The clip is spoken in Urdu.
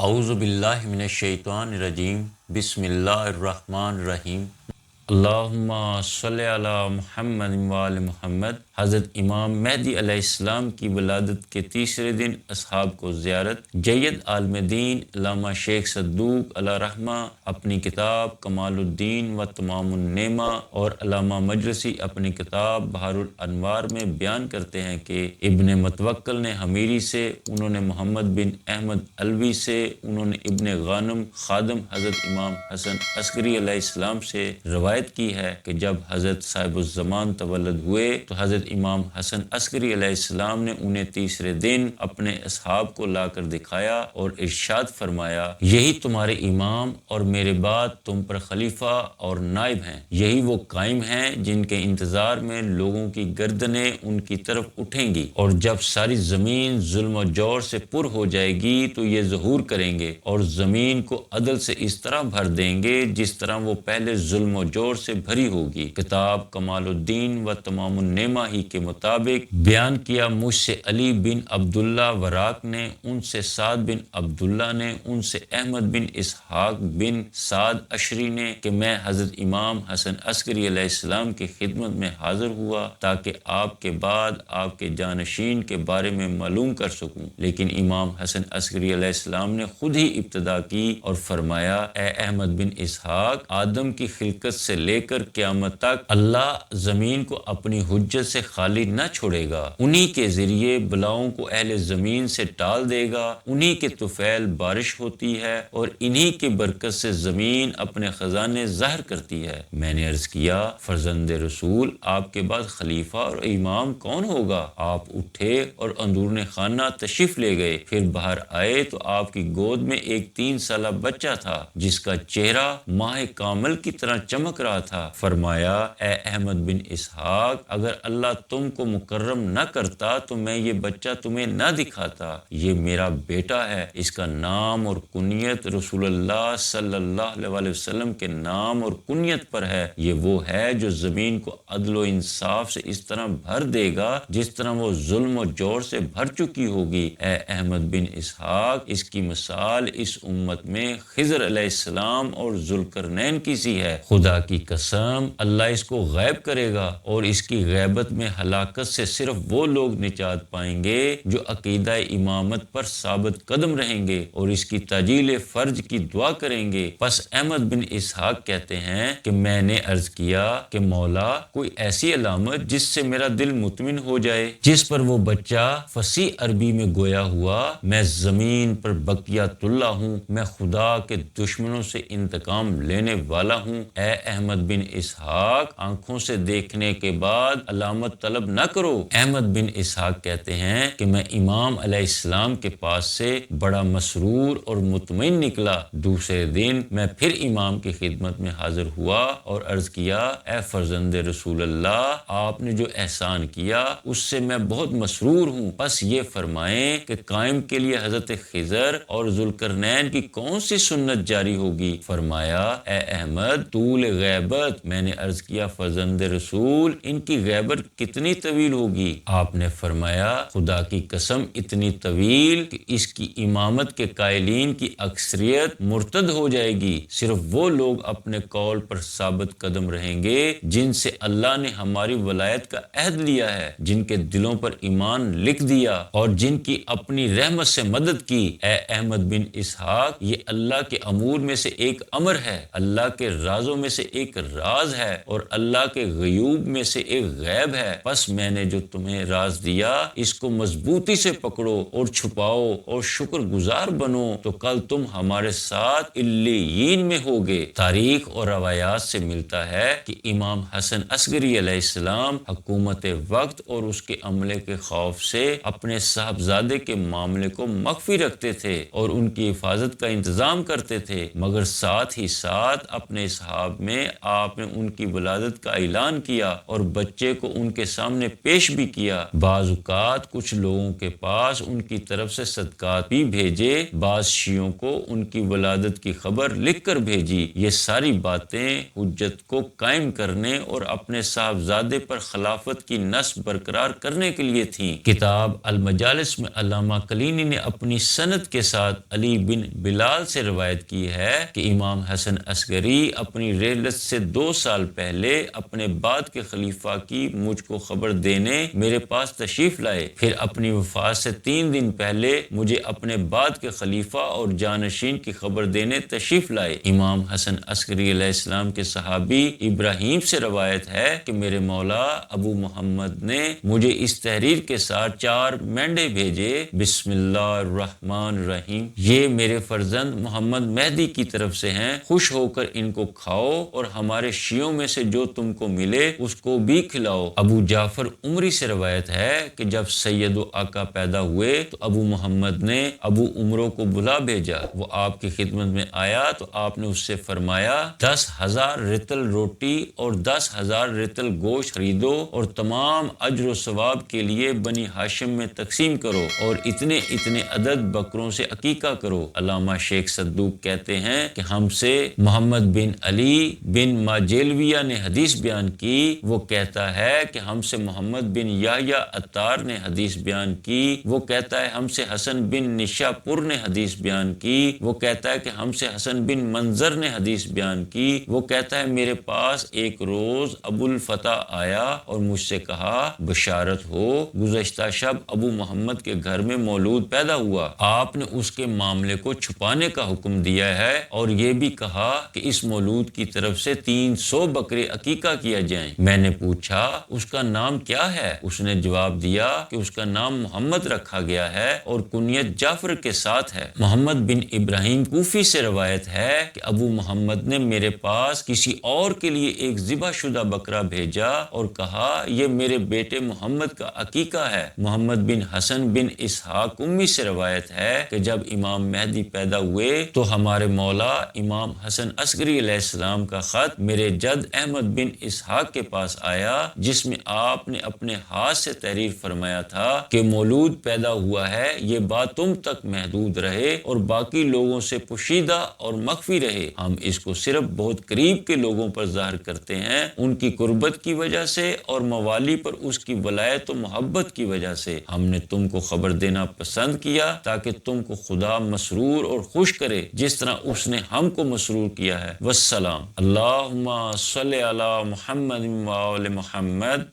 اعوذ باللہ من الشیطان الرجیم بسم اللہ الرحمن الرحیم اللہم صلی علی محمد وآل محمد۔ حضرت امام مہدی علیہ السلام کی ولادت کے تیسرے دن اصحاب کو زیارت۔ جید عالم دین علامہ شیخ صدوق علیہ رحمہ اپنی کتاب کمال الدین و تمام النعمہ اور علامہ مجلسی اپنی کتاب بحر الانوار میں بیان کرتے ہیں کہ ابن متوکل نے حمیری سے، انہوں نے محمد بن احمد علوی سے، انہوں نے ابن غانم خادم حضرت امام حسن عسکری علیہ السلام سے روایت کی ہے کہ جب حضرت صاحب الزمان تولد ہوئے تو حضرت امام حسن عسکری علیہ السلام نے انہیں تیسرے دن اپنے اصحاب کو لا کر دکھایا اور ارشاد فرمایا، یہی تمہارے امام اور میرے بعد تم پر خلیفہ اور نائب ہیں، یہی وہ قائم ہیں جن کے انتظار میں لوگوں کی گردنیں ان کی طرف اٹھیں گی، اور جب ساری زمین ظلم و جور سے پر ہو جائے گی تو یہ ظہور کریں گے اور زمین کو عدل سے اس طرح بھر دیں گے جس طرح وہ پہلے ظلم و جور سے بھری ہوگی۔ کتاب کمال الدین و تمام النعمہ ہی کے مطابق بیان کیا، مجھ سے علی بن عبداللہ وراق نے، ان سے سعد بن عبداللہ نے، ان سے احمد بن اسحاق بن سعد اشری نے کہ میں حضرت امام حسن عسکری علیہ السلام کی خدمت میں حاضر ہوا تاکہ آپ کے بعد آپ کے جانشین کے بارے میں معلوم کر سکوں، لیکن امام حسن عسکری علیہ السلام نے خود ہی ابتدا کی اور فرمایا، اے احمد بن اسحاق، آدم کی خلقت سے لے کر قیامت تک اللہ زمین کو اپنی حجت سے خالی نہ چھوڑے گا، انہی کے ذریعے بلاؤں کو اہل زمین سے ٹال دے گا، انہی کے طفیل بارش ہوتی ہے اور انہی کے برکت سے زمین اپنے خزانے ظاہر کرتی ہے۔ میں نے عرض کیا، فرزند رسول، آپ کے بعد خلیفہ اور امام کون ہوگا؟ آپ اٹھے اور اندرون خانہ تشریف لے گئے، پھر باہر آئے تو آپ کی گود میں ایک 3 سالہ بچہ تھا جس کا چہرہ ماہ کامل کی طرح چمک رہا تھا۔ فرمایا، اے احمد بن اسحاق، اگر اللہ تم کو مکرم نہ کرتا تو میں یہ بچہ تمہیں نہ دکھاتا، یہ میرا بیٹا ہے، اس کا نام اور کنیت رسول اللہ صلی اللہ علیہ وسلم کے نام اور کنیت پر ہے، یہ وہ ہے جو زمین کو عدل و انصاف سے اس طرح بھر دے گا جس طرح وہ ظلم و جور سے بھر چکی ہوگی۔ اے احمد بن اسحاق، اس کی مثال اس امت میں خضر علیہ السلام اور ذوالقرنین کی سی ہے، خدا کی قسم اللہ اس کو غائب کرے گا اور اس کی غیبت میں ہلاکت سے صرف وہ لوگ نجات پائیں گے جو عقیدہ امامت پر ثابت قدم رہیں گے اور اس کی تجلیل فرج کی دعا کریں گے۔ پس احمد بن اسحاق کہتے ہیں کہ میں نے عرض کیا کہ مولا، کوئی ایسی علامت جس سے میرا دل مطمئن ہو جائے۔ جس پر وہ بچہ فصیح عربی میں گویا ہوا، میں زمین پر بقیت اللہ ہوں، میں خدا کے دشمنوں سے انتقام لینے والا ہوں۔ اے احمد بن اسحاق، آنکھوں سے دیکھنے کے بعد علامت طلب نہ کرو۔ احمد بن اسحاق کہتے ہیں کہ میں امام علیہ السلام کے پاس سے بڑا مسرور اور مطمئن نکلا۔ دوسرے دن میں پھر امام کی خدمت میں حاضر ہوا اور عرض کیا، اے فرزند رسول اللہ، آپ نے جو احسان کیا اس سے میں بہت مسرور ہوں، بس یہ فرمائیں کہ قائم کے لیے حضرت خضر اور ذوالقرنین کی کون سی سنت جاری ہوگی؟ فرمایا، اے احمد، طول غیبت۔ میں نے عرض کیا، فرزند رسول، ان کی غیبت کتنی طویل ہوگی؟ آپ نے فرمایا، خدا کی قسم اتنی طویل کہ اس کی امامت کے قائلین کی اکثریت مرتد ہو جائے گی، صرف وہ لوگ اپنے قول پر ثابت قدم رہیں گے جن سے اللہ نے ہماری ولایت کا عہد لیا ہے، جن کے دلوں پر ایمان لکھ دیا اور جن کی اپنی رحمت سے مدد کی۔ اے احمد بن اسحاق، یہ اللہ کے امور میں سے ایک امر ہے، اللہ کے رازوں میں سے ایک راز ہے اور اللہ کے غیوب میں سے ایک غیب ہے۔ بس میں نے جو تمہیں راز دیا اس کو مضبوطی سے پکڑو اور چھپاؤ اور شکر گزار بنو تو کل تم ہمارے ساتھ علیین میں ہوگے۔ تاریخ اور روایات سے ملتا ہے کہ امام حسن عسکری علیہ السلام حکومت وقت اور اس کے عملے کے خوف سے اپنے صاحبزادے کے معاملے کو مخفی رکھتے تھے اور ان کی حفاظت کا انتظام کرتے تھے، مگر ساتھ ہی ساتھ اپنے اصحاب میں آپ نے ان کی ولادت کا اعلان کیا اور بچے کو ان کے سامنے پیش بھی کیا۔ بعض اوقات کچھ لوگوں کے پاس ان کی طرف سے صدقات بھی بھیجے، بعض شیعوں کو ان کی ولادت کی خبر لکھ کر بھیجی۔ یہ ساری باتیں حجت کو قائم کرنے اور اپنے صاحبزادے پر خلافت کی نسب برقرار کرنے کے لیے تھیں۔ کتاب المجالس میں علامہ کلینی نے اپنی سند کے ساتھ علی بن بلال سے روایت کی ہے کہ امام حسن عسکری اپنی رحلت سے 2 سال پہلے اپنے بعد کے خلیفہ کی مجھ کو خبر دینے میرے پاس تشریف لائے، پھر اپنی وفات سے 3 دن پہلے مجھے اپنے بعد کے خلیفہ اور جانشین کی خبر دینے تشریف لائے۔ امام حسن عسکری علیہ السلام کے صحابی ابراہیم سے روایت ہے کہ میرے مولا ابو محمد نے مجھے اس تحریر کے ساتھ 4 مینڈے بھیجے، بسم اللہ الرحمن الرحیم، یہ میرے فرزند محمد مہدی کی طرف سے ہیں، خوش ہو کر ان کو کھاؤ اور ہمارے شیعوں میں سے جو تم کو ملے اس کو بھی کھلاؤ۔ ابو جعفر عمری سے روایت ہے کہ جب سید و آقا پیدا ہوئے تو ابو محمد نے ابو عمرو کو بلا بھیجا، وہ آپ کی خدمت میں آیا تو آپ نے اس سے فرمایا 10,000 رطل روٹی اور 10,000 رطل گوشت خریدو اور تمام اجر و ثواب کے لیے بنی ہاشم میں تقسیم کرو اور اتنے عدد بکروں سے عقیقہ کرو۔ علامہ شیخ صدوق کہتے ہیں کہ ہم سے محمد بن علی بن ماجلویہ نے حدیث بیان کی، وہ کہتا ہے کہ ہم سے محمد بن یحییٰ عطار نے حدیث بیان کی، وہ کہتا ہے ہم سے حسن بن نشاپور نے حدیث بیان کی، وہ کہتا ہے کہ ہم سے حسن بن منظر نے حدیث بیان کی، وہ کہتا ہے میرے پاس ایک روز ابو الفتح آیا اور مجھ سے کہا بشارت ہو، گزشتہ شب ابو محمد کے گھر میں مولود پیدا ہوا، آپ نے اس کے معاملے کو چھپانے کا حکم دیا ہے اور یہ بھی کہا کہ اس مولود کی طرف سے 300 بکرے عقیقہ کیا جائیں۔ میں نے پوچھا اس کا نام کیا ہے؟ اس نے جواب دیا کہ اس کا نام محمد رکھا گیا ہے اور کنیت جعفر کے ساتھ ہے۔ محمد بن ابراہیم کوفی سے روایت ہے کہ ابو محمد نے میرے پاس کسی اور کے لیے ایک ذبح شدہ بکرا بھیجا اور کہا یہ میرے بیٹے محمد کا عقیقہ ہے۔ محمد بن حسن بن اسحاق امی سے روایت ہے کہ جب امام مہدی پیدا ہوئے تو ہمارے مولا امام حسن عسکری علیہ السلام کا خط میرے جد احمد بن اسحاق کے پاس آیا، جس میں آپ نے اپنے ہاتھ سے تحریر فرمایا تھا کہ مولود پیدا ہوا ہے، یہ بات تم تک محدود رہے اور باقی لوگوں سے پوشیدہ اور مخفی رہے، ہم اس کو صرف بہت قریب کے لوگوں پر ظاہر کرتے ہیں، ان کی قربت کی وجہ سے اور موالی پر اس کی ولایت و محبت کی وجہ سے ہم نے تم کو خبر دینا پسند کیا تاکہ تم کو خدا مسرور اور خوش کرے جس طرح اس نے ہم کو مسرور کیا ہے۔ والسلام۔ اللہم صلی علی محمد و آل محمد۔